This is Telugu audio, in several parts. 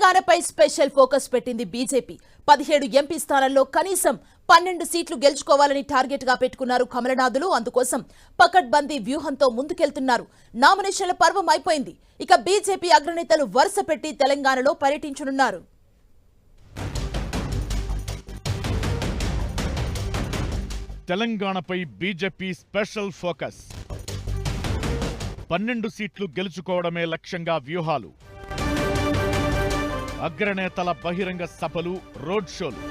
తెలంగాణపై స్పెషల్ ఫోకస్ పెట్టింది బీజేపీ. 17 ఎంపీ స్థానాల్లో కనీసం 12 సీట్లు గెలుచుకోవాలని టార్గెట్ గా పెట్టుకున్నారు కమలనాథులు. అందుకోసం పకడ్బందీ వ్యూహంతో ముందుకెళ్తున్నారు. నామినేషన్ల పర్వం అయిపోయింది. ఇక బీజేపీ అగ్రనేతలు వరుస పెట్టి తెలంగాణలో పర్యటించనున్నారు. తెలంగాణపై బీజేపీ స్పెషల్ ఫోకస్. 12 సీట్లు గెలుచుకోవడమే లక్ష్యంగా వ్యూహాలు. అగ్రనేతల బహిరంగ సభలు, రోడ్ షోలు.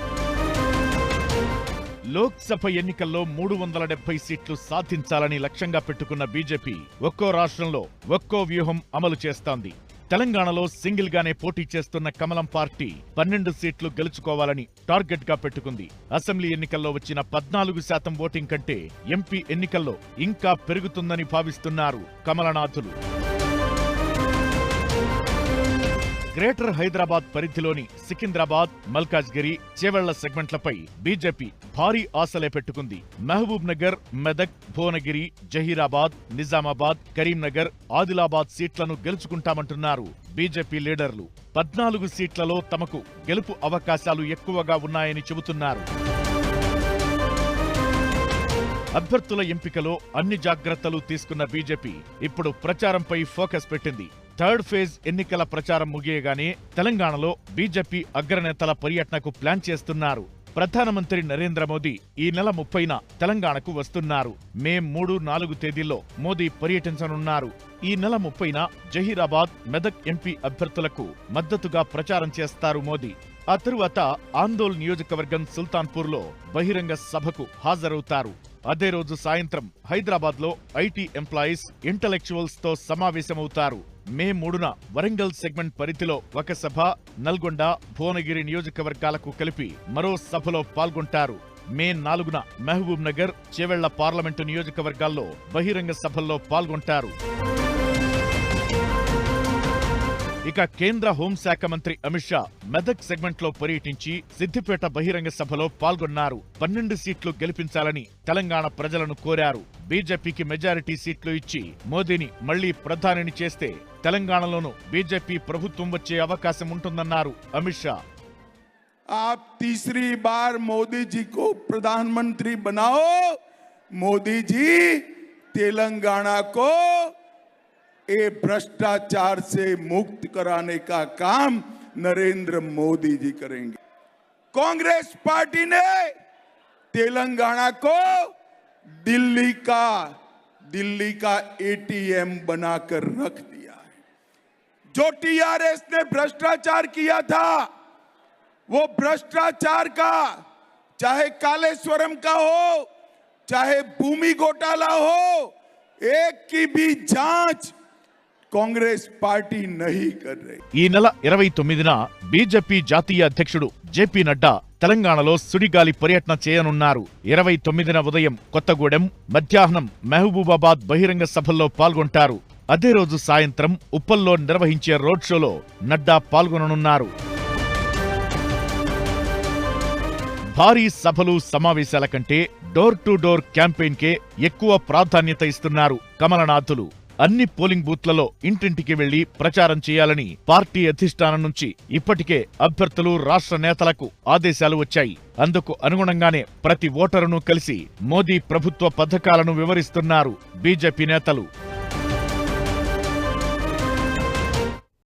లోక్సభ ఎన్నికల్లో 370 సీట్లు సాధించాలని లక్ష్యంగా పెట్టుకున్న బీజేపీ ఒక్కో రాష్ట్రంలో ఒక్కో వ్యూహం అమలు చేస్తోంది. తెలంగాణలో సింగిల్ గానే పోటీ చేస్తున్న కమలం పార్టీ 12 సీట్లు గెలుచుకోవాలని టార్గెట్ గా పెట్టుకుంది. అసెంబ్లీ ఎన్నికల్లో వచ్చిన 14% ఓటింగ్ కంటే ఎంపీ ఎన్నికల్లో ఇంకా పెరుగుతుందని భావిస్తున్నారు కమలనాథులు. గ్రేటర్ హైదరాబాద్ పరిధిలోని సికింద్రాబాద్, మల్కాజ్గిరి, చేవెళ్ల సెగ్మెంట్లపై బీజేపీ భారీ ఆశలే పెట్టుకుంది. మహబూబ్ నగర్, మెదక్, భువనగిరి, జహీరాబాద్, నిజామాబాద్, కరీంనగర్, ఆదిలాబాద్ సీట్లను గెలుచుకుంటామంటున్నారు బీజేపీ లీడర్లు. 14 సీట్లలో తమకు గెలుపు అవకాశాలు ఎక్కువగా ఉన్నాయని చెబుతున్నారు. అభ్యర్థుల ఎంపికలో అన్ని జాగ్రత్తలు తీసుకున్న బీజేపీ ఇప్పుడు ప్రచారంపై ఫోకస్ పెట్టింది. థర్డ్ ఫేజ్ ఎన్నికల ప్రచారం ముగియగానే తెలంగాణలో బీజేపీ అగ్రనేతల పర్యటనకు ప్లాన్ చేస్తున్నారు. ప్రధానమంత్రి నరేంద్ర మోదీ ఈ నెల 30న తెలంగాణకు వస్తున్నారు. మే 3, 4 తేదీల్లో మోదీ పర్యటించనున్నారు. ఈ నెల 30న జహీరాబాద్, మెదక్ ఎంపీ అభ్యర్థులకు మద్దతుగా ప్రచారం చేస్తారు మోదీ. ఆ తరువాత ఆందోళ్ నియోజకవర్గం సుల్తాన్పూర్లో బహిరంగ సభకు హాజరవుతారు. అదే రోజు సాయంత్రం హైదరాబాద్ లో ఐటీ ఎంప్లాయీస్, ఇంటలెక్చువల్స్ తో సమావేశమవుతారు. మే 3న వరంగల్ సెగ్మెంట్ పరిధిలో ఒక సభ, నల్గొండ, భువనగిరి నియోజకవర్గాలకు కలిపి మరో సభలో పాల్గొంటారు. మే 4న మహబూబ్ నగర్, చేవెళ్ల పార్లమెంటు నియోజకవర్గాల్లో బహిరంగ సభల్లో పాల్గొంటారు. ఇక కేంద్ర హోంశాఖ మంత్రి అమిత్ షా మెదక్ సెగ్మెంట్ లో పర్యటించి సిద్దిపేట బహిరంగ సభలో పాల్గొన్నారు. 12 సీట్లు గెలిపించాలని తెలంగాణ ప్రజలను కోరారు. బీజేపీకి మెజారిటీ సీట్లు ఇచ్చి మోదీని మళ్లీ ప్రధానిని చేస్తే తెలంగాణలోనూ బీజేపీ ప్రభుత్వం వచ్చే అవకాశం ఉంటుందన్నారు అమిత్ షా. आप तीसरी बार मोदी जी को प्रधानमंत्री बनाओ. मोदी जी तेलंगाना को ये भ्रष्टाचार से मुक्त कराने का काम नरेंद्र मोदी जी करेंगे. कांग्रेस पार्टी ने तेलंगाना को दिल्ली का एटीएम बनाकर रख दिया है. जो टीआरएस ने भ्रष्टाचार किया था, वो भ्रष्टाचार का, चाहे कालेश्वरम का हो, चाहे भूमि घोटाला हो, एक की भी जांच కాంగ్రెస్ పార్టీ నహీ కర్ రహీ. ఈ నెల 29న బీజేపీ జాతీయ అధ్యక్షుడు జేపీ నడ్డా తెలంగాణలో సుడిగాలి పర్యటన చేయనున్నారు. 29న ఉదయం కొత్తగూడెం, మధ్యాహ్నం మహబూబాబాద్ బహిరంగ సభల్లో పాల్గొంటారు. అదే రోజు సాయంత్రం ఉప్పల్లో నిర్వహించే రోడ్ షోలో నడ్డా పాల్గొననున్నారు. భారీ సభలు, సమావేశాల కంటే డోర్ టు డోర్ క్యాంపెయిన్ కే ఎక్కువ ప్రాధాన్యత ఇస్తున్నారు కమలనాథులు. అన్ని పోలింగ్ బూత్లలో ఇంటింటికి వెళ్లి ప్రచారం చేయాలని పార్టీ అధిష్టానం నుంచి ఇప్పటికే అభ్యర్థులు, రాష్ట్ర నేతలకు ఆదేశాలు వచ్చాయి. అందుకు అనుగుణంగానే ప్రతి ఓటరును కలిసి మోదీ ప్రభుత్వ పథకాలను వివరిస్తున్నారు బీజేపీ నేతలు.